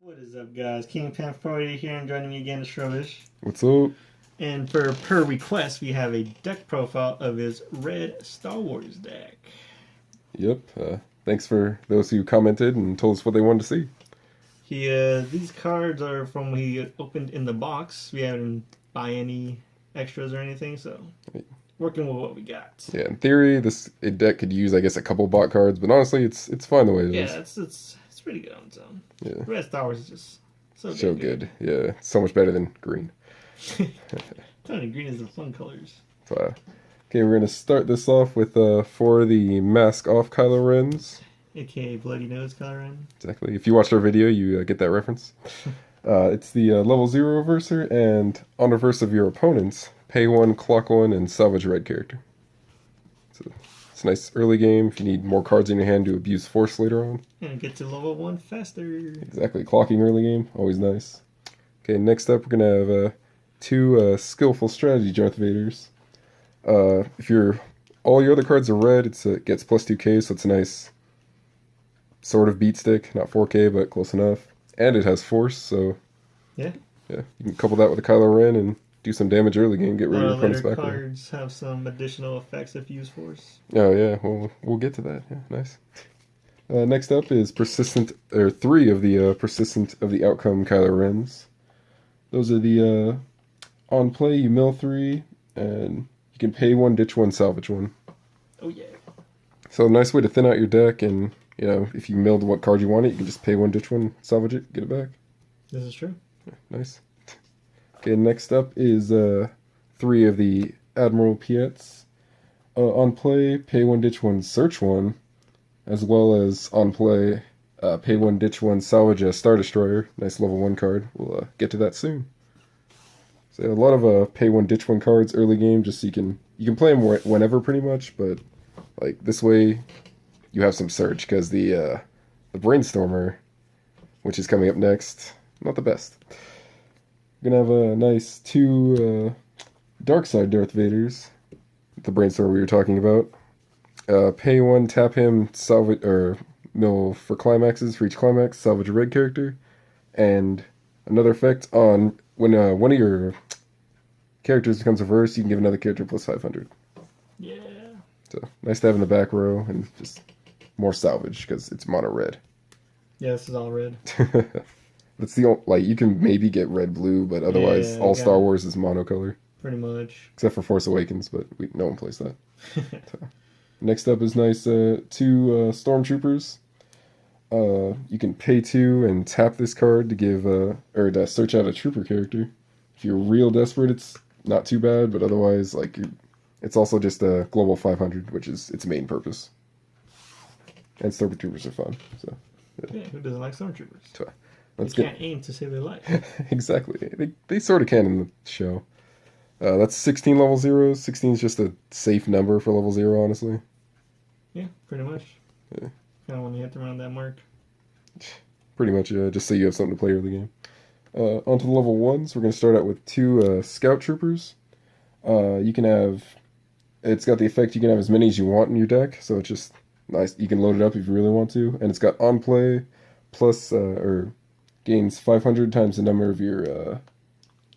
What is up, guys? King Pan 40 here, and joining me again is trubbish. What's up? And per request, we have a deck profile of his red Star Wars deck. Yep. Thanks for those who commented and told us what they wanted to see. These cards are from when he opened in the box. We haven't buy any extras or anything, so working with what we got. Yeah, in theory, this deck could use, I guess, a couple bot cards, but honestly, it's fine the way it is. Yeah, it's pretty good on its own. Yeah. Red Star Wars is just So good. Yeah, so much better than green. Tony, green is the fun colors. So, okay, we're gonna start this off with 4 of the mask off Kylo Rens. AKA Bloody Nose color in. Exactly. If you watched our video, you get that reference. It's the level 0 reverser, and on reverse of your opponents, pay 1, clock 1, and salvage a red character. So it's a nice early game if you need more cards in your hand to abuse force later on. And get to level 1 faster. Exactly. Clocking early game, always nice. Okay, next up we're going to have 2 skillful strategy Darth Vaders. If all your other cards are red, it gets plus 2k, so it's a nice sort of beat stick. Not 4k, but close enough. And it has force, so yeah, you can couple that with a Kylo Ren and do some damage early game, get rid of your opponent's back row. Cards have some additional effects if you use force. Oh yeah, well we'll get to that. Yeah, nice. Next up is 3 of the persistent of the outcome Kylo Rens. Those are the on play you mill 3, and you can pay 1, ditch 1, salvage 1. Oh yeah. So a nice way to thin out your deck, and if you milled what card you wanted, you can just pay 1, ditch 1, salvage it, get it back. This is true. Yeah, nice. Okay, next up is 3 of the Admiral Piets. On play, pay 1, ditch 1, search 1, as well as on play, pay 1, ditch 1, salvage a Star Destroyer. Nice level 1 card. We'll get to that soon. So a lot of pay 1, ditch 1 cards early game, just so you can play them whenever pretty much, but like this way you have some search, because the Brainstormer, which is coming up next, not the best. We're gonna have a nice 2 dark side Darth Vaders, the Brainstormer we were talking about. Pay 1, tap him, salvage or mill for climaxes for each climax, salvage a red character, and another effect on when one of your characters becomes reversed, you can give another character plus 500. Yeah. So nice to have in the back row, and just more salvage because it's mono red. Yeah, this is all red. That's the only, you can maybe get red blue, but otherwise all Star Wars is monocolor. Pretty much. Except for Force Awakens, but no one plays that. So, next up is nice 2 Stormtroopers. You can pay 2 and tap this card to give or to search out a trooper character. If you're real desperate, it's not too bad, but otherwise, it's also just a global 500, which is its main purpose. And Stormtroopers are fun. So yeah, who doesn't like Stormtroopers? So, they can't aim to save their life. Exactly. They sort of can in the show. That's 16 level 0s. 16 is just a safe number for level 0, honestly. Yeah, pretty much. Yeah. Kind of when you hit around that mark. Pretty much, just so you have something to play early game. Onto the level 1s, we're going to start out with 2 Scout Troopers. You can have... It's got the effect you can have as many as you want in your deck, so it's just nice. You can load it up if you really want to. And it's got on play plus, or gains 500 times the number of your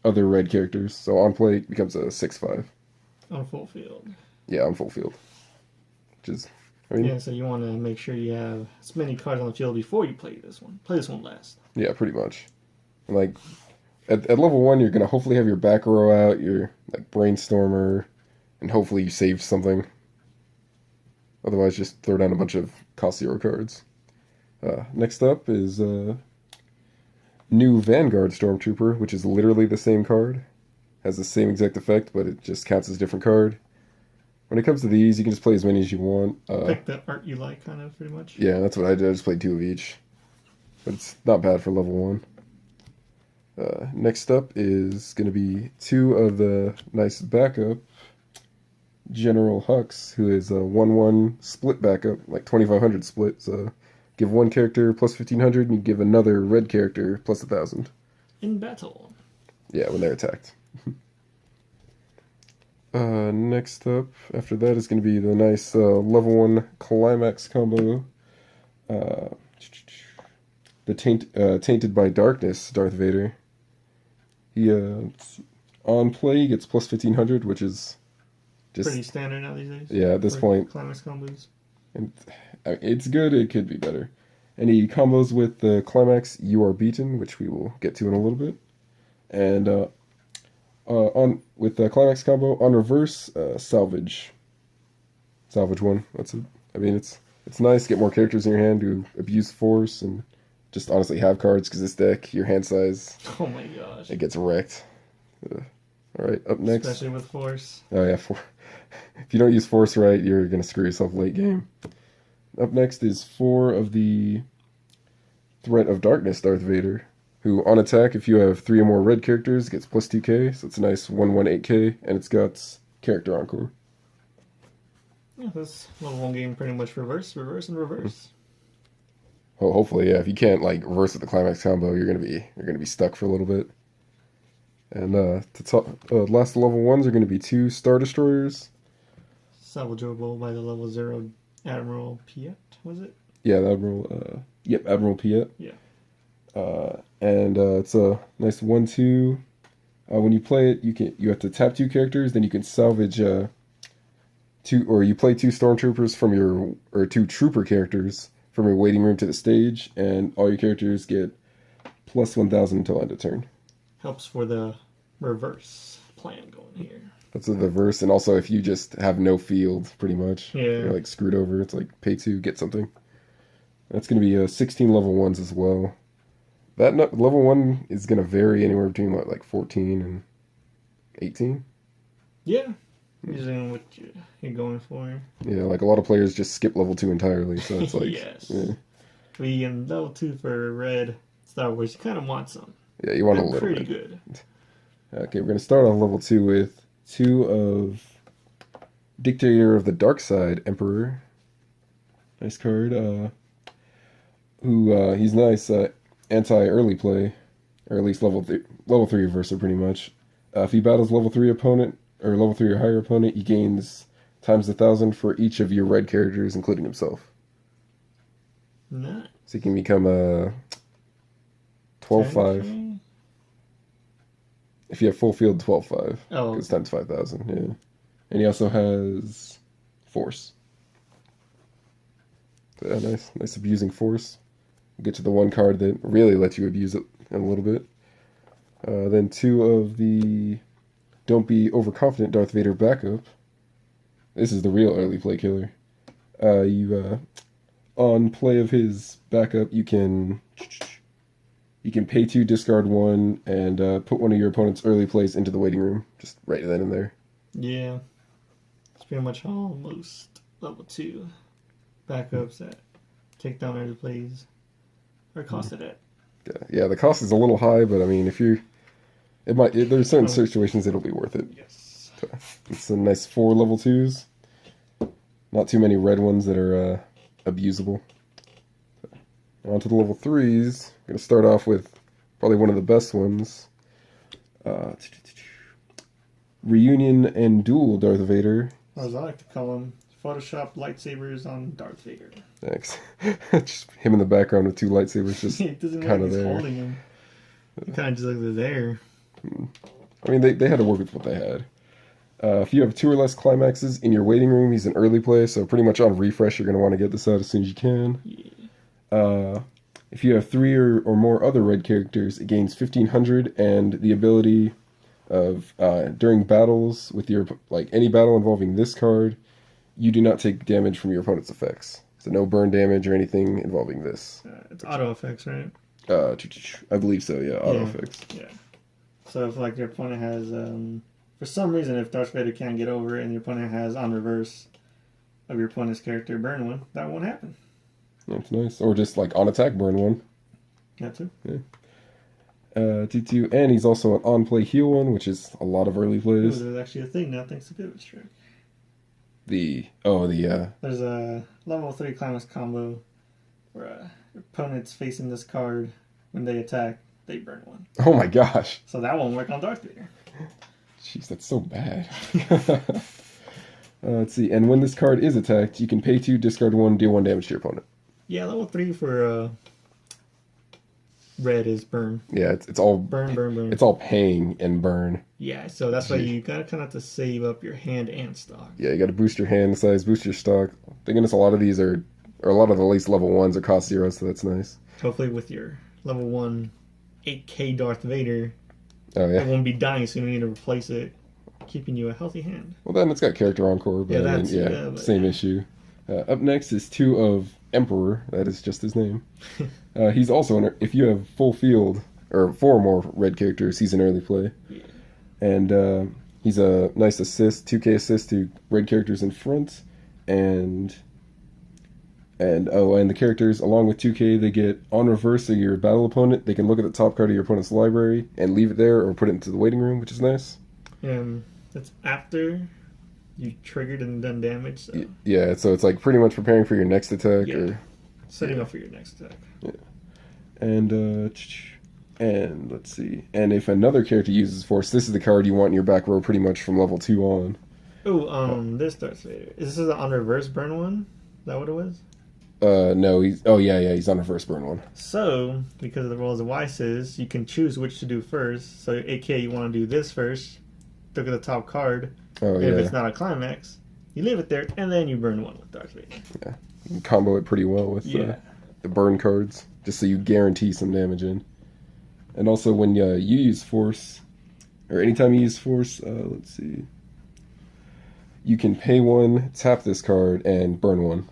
other red characters. So on play becomes a 6/5. On full field. Yeah, on full field. Which is... yeah, so you want to make sure you have as many cards on the field before you play this one. Play this one last. Yeah, pretty much. And at level 1, you're going to hopefully have your back row out, your Brainstormer, and hopefully you save something. Otherwise, just throw down a bunch of cost 0 cards. Next up is new Vanguard Stormtrooper, which is literally the same card. Has the same exact effect, but it just counts as a different card. When it comes to these, you can just play as many as you want. Pick the art you like, kind of, pretty much. Yeah, that's what I did. I just played 2 of each. But it's not bad for level 1. Next up is going to be 2 of the nice backup General Hux, who is a 1/1 split backup, like 2500 split. So give 1 character plus 1500, and you give another red character plus 1000. In battle. Yeah, when they're attacked. Next up, after that, is going to be the nice level 1 climax combo. the Tainted by Darkness Darth Vader. He on play he gets plus 1500, which is just pretty standard now these days. Yeah, at this point. Climax combos. And it's good. It could be better. And he combos with the Climax You Are Beaten, which we will get to in a little bit. And on with the Climax combo on reverse, Salvage. Salvage one. That's it. I mean, it's nice. Get more characters in your hand to abuse force and just honestly have cards, because this deck, your hand size, Oh my gosh. it gets wrecked. All right, up next. Especially with force. Oh yeah, if you don't use force right, you're gonna screw yourself late game. Up next is 4 of the Threat of Darkness Darth Vader, who on attack, if you have 3 or more red characters, gets plus 2k, so it's a nice 1/8k, and it's got character encore. Yeah, this level 1 game pretty much reverse, and reverse. Oh, hopefully, yeah. If you can't like reverse with the Climax combo, you're gonna be stuck for a little bit. And last level 1s are gonna be 2 Star Destroyers. Salvageable by the level 0 Admiral Piet, was it? Yeah, the Admiral. Yep, Admiral Piet. Yeah. And it's a nice 1/2. When you play it, you have to tap 2 characters, then you can salvage 2, or you play 2 stormtroopers or 2 trooper characters from your waiting room to the stage, and all your characters get plus 1000 until end of turn. Helps for the reverse plan going here. That's the verse, and also if you just have no field, pretty much, you're like screwed over. It's like pay 2, get something. That's going to be 16 level 1s as well. That level 1 is going to vary anywhere between like 14 and 18. Yeah, usually what you're going for. Yeah, like a lot of players just skip level 2 entirely, so it's like yes. Yeah. We in level 2 for red Star Wars, you kind of want some. Yeah, you want a little pretty bit. Good. Okay, we're going to start on level 2 with 2 of Dictator of the Dark Side Emperor. Nice card. He's nice. Anti-early play, or at least level 3 reverser, pretty much. If he battles level 3 opponent or level 3 or higher opponent, he gains times 1000 for each of your red characters, including himself. Nice. So he can become a 12/5. If you have full field, 12/5. Oh. Because times 5000, yeah. And he also has force. So, yeah, nice abusing force. We'll get to the one card that really lets you abuse it in a little bit. Then 2 of the Don't Be Overconfident Darth Vader backup. This is the real early play killer. On play of his backup, you can pay 2, discard 1, and put one of your opponent's early plays into the waiting room. Just right then and there. Yeah. It's pretty much almost level 2 backups that take down early plays. Or cost it at. Yeah, the cost is a little high, but I mean, there's certain situations it'll be worth it. Yes. So, it's a nice 4 level 2s. Not too many red ones that are abusable. So, on to the level 3s. I'm going to start off with probably one of the best ones. Reunion and Duel Darth Vader. As I like to call them, Photoshop lightsabers on Darth Vader. Thanks. Just him in the background with 2 lightsabers, just It doesn't look kind like of he's there. holding him. It kind of just looks like they're there. I mean, they had to work with what they had. If you have 2 or less climaxes in your waiting room, he's an early play, so pretty much on refresh, you're going to want to get this out as soon as you can. Yeah. If you have 3 or more other red characters, it gains 1500, and the ability of during battles with any battle involving this card, you do not take damage from your opponent's effects. So no burn damage or anything involving this. It's auto effects, right? I believe so, yeah, auto Yeah. effects. Yeah. So if like your opponent has, for some reason, if Darth Vader can't get over it and your opponent has on reverse of your opponent's character burn one, that won't happen. Yeah, it's nice. Or just like on attack burn one. That too. Yeah. And he's also an on-play heal one, which is a lot of early Ooh, plays. there's actually a thing now thanks to Pivot Trick. There's a level 3 climax combo where your opponent's facing this card. When they attack, they burn one. oh my gosh. So that won't work on Darth Vader. Jeez, that's so bad. Let's see. And when this card is attacked, you can pay 2, discard 1, deal 1 damage to your opponent. Yeah, level 3 for red is burn. Yeah, it's all Burn. It's all paying and burn. Yeah, so that's why you gotta kind of have to save up your hand and stock. Yeah, you got to boost your hand size, boost your stock. Thank goodness a lot of these are, or a lot of the least level ones are cost 0, so that's nice. Hopefully with your level 1 8K Darth Vader, Oh yeah. it won't be dying, so you need to replace it, keeping you a healthy hand. Well, then it's got character encore, but Yeah, I mean, but same issue. Up next is 2 of Emperor. That is just his name. He's also if you have full field or 4 more red characters, he's an early play. Yeah. And he's a nice assist, 2K assist to red characters in front, and the characters along with 2K, they get on reverse of your battle opponent. They can look at the top card of your opponent's library and leave it there or put it into the waiting room, which is nice. That's after you triggered and done damage. So. Yeah, so it's like pretty much preparing for your next attack or setting up for your next attack. Yeah. And let's see. And if another character uses Force, this is the card you want in your back row pretty much from level 2 on. This Darth Vader. Is this on reverse burn one? Is that what it was? No, he's on reverse burn one. So, because of the rules of Weiss's, you can choose which to do first. So, aka you want to do this first, look at the top card, and if it's not a climax, you leave it there, and then you burn one with Darth Vader. Yeah, you can combo it pretty well with the burn cards, just so you guarantee some damage in. And also, when you use Force, or anytime you use Force, let's see, you can pay 1, tap this card, and burn 1.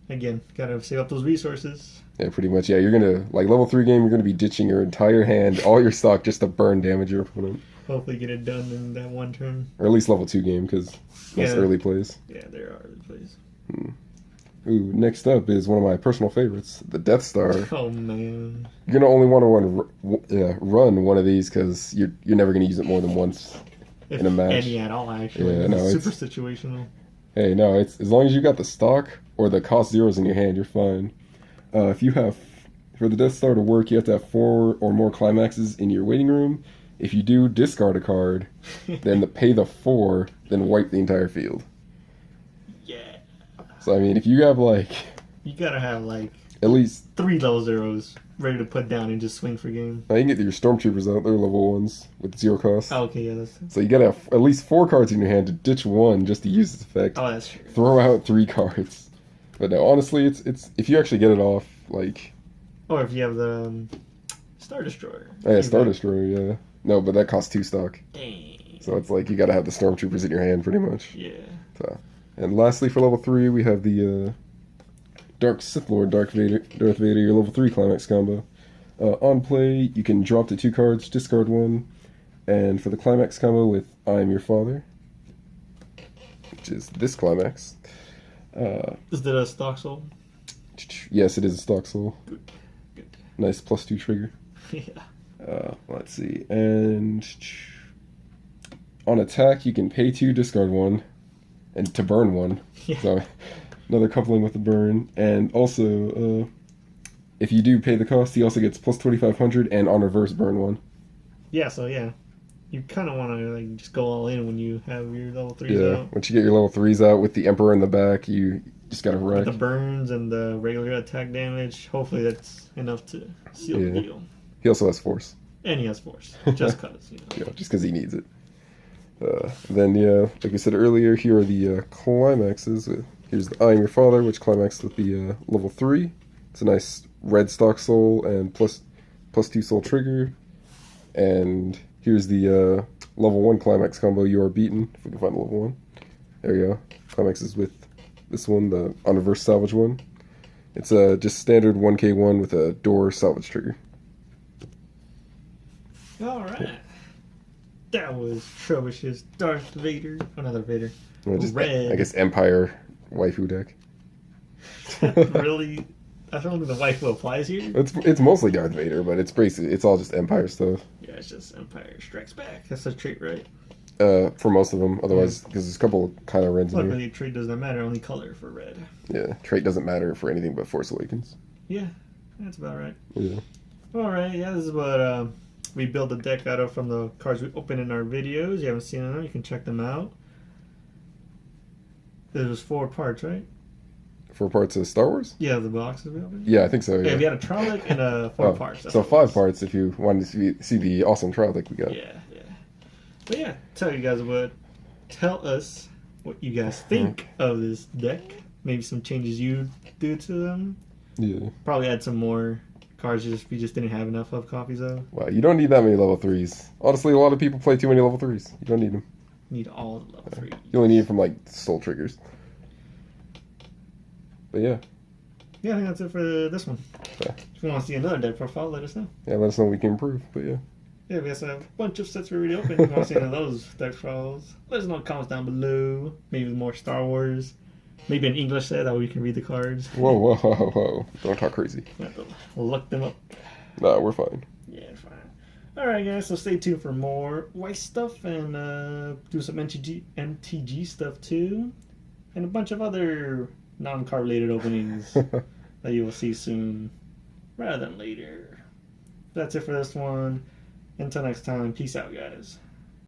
Again, gotta save up those resources. Yeah, pretty much. Yeah, you're gonna, like, level 3 game, you're gonna be ditching your entire hand, all your stock, just to burn damage your opponent. Hopefully get it done in that one turn. Or at least level 2 game, because most early plays. Yeah, there are early plays. Ooh, next up is one of my personal favorites, the Death Star. Oh, man. You're gonna only want to run one of these, because you're never gonna use it more than once in a match. Any at all, actually. Yeah, no, it's super situational. Hey, no, it's as long as you got the stock or the cost 0s in your hand, you're fine. If you have, for the Death Star to work, you have to have 4 or more climaxes in your waiting room. If you do, discard a card, then pay the 4, then wipe the entire field. Yeah. So, I mean, if you have, like... You gotta have, like... At least... 3 level 0s ready to put down and just swing for game. Now, you can get your Stormtroopers out. They're level 1s with 0 cost. Oh, okay, yeah, that's... So you gotta have at least 4 cards in your hand to ditch 1 just to use this effect. Oh, that's true. Throw out 3 cards. But no, honestly, it's if you actually get it off, like... Or if you have the Star Destroyer. Oh, yeah, Star Destroyer, yeah. No, but that costs 2 stock. Dang. So it's like you gotta have the Stormtroopers in your hand, pretty much. Yeah. So, and lastly, for level 3, we have the Dark Sith Lord Darth Vader, your level 3 climax combo. On play, you can drop to 2 cards, discard 1, and for the climax combo with I Am Your Father, which is this climax. Is that a stock soul? Yes, it is a stock soul. Good. Nice +2 trigger. Yeah. Let's see, and on attack, you can pay 2, discard 1, and to burn 1. Yeah. So another coupling with the burn, and also if you do pay the cost, he also gets +2500 and on reverse burn 1. Yeah, so yeah. You kind of want to like just go all in when you have your level 3s out. Once you get your level 3s out with the Emperor in the back, you just gotta wreck. With the burns and the regular attack damage, hopefully that's enough to seal the deal. He also has Force. And he has Force, just cause, Yeah, just because he needs it. Then, like we said earlier, here are the climaxes. Here's the I Am Your Father, which climaxed with the level 3. It's a nice red stock soul and +2 soul trigger. And here's the level 1 climax combo, You Are Beaten, if we can find the level 1. There you go. Climaxes with this one, the on reverse salvage one. It's just standard 1k1 with a door salvage trigger. Alright. That was Trubbish's Darth Vader. Another Vader. Red. I guess Empire waifu deck. Really? I don't think the waifu applies here. It's mostly Darth Vader, but it's basically all just Empire stuff. Yeah, it's just Empire Strikes Back. That's a trait, right? For most of them. Otherwise, because there's a couple Kylo Rens in here. Luckily, trait doesn't matter. Only color for red. Yeah, trait doesn't matter for anything but Force Awakens. Yeah, that's about right. Yeah. Alright, yeah, this is what we build the deck out of from the cards we open in our videos. You haven't seen them, you can check them out. There was 4 parts, right? For parts of Star Wars? Yeah, the boxes we opened. Yeah, I think so. Yeah, we had a trial deck and 4 parts. So 5 parts if you wanted to see the awesome trial deck we got. Yeah. But yeah, tell us what you guys think of this deck. Maybe some changes you do to them. Yeah. Probably add some more cards we just didn't have enough of copies of. Wow, you don't need that many level 3s. Honestly, a lot of people play too many level 3s. You don't need them. Need all the level 3s. You only need them from like Soul Triggers. But yeah. Yeah, I think that's it for this one. Yeah. If you want to see another deck profile, let us know. Yeah, let us know what we can improve. But yeah. Yeah, we also have a bunch of sets we already opened. If you want to see any of those deck profiles, let us know in the comments down below. Maybe more Star Wars. Maybe an English set that way we can read the cards. Whoa. Don't talk crazy. We have to look them up. Nah, we're fine. Yeah, fine. Alright, guys, so stay tuned for more Weiss stuff and do some MTG stuff too. And a bunch of other non-card related openings that you will see soon rather than later. That's it for this one. Until next time, peace out, guys.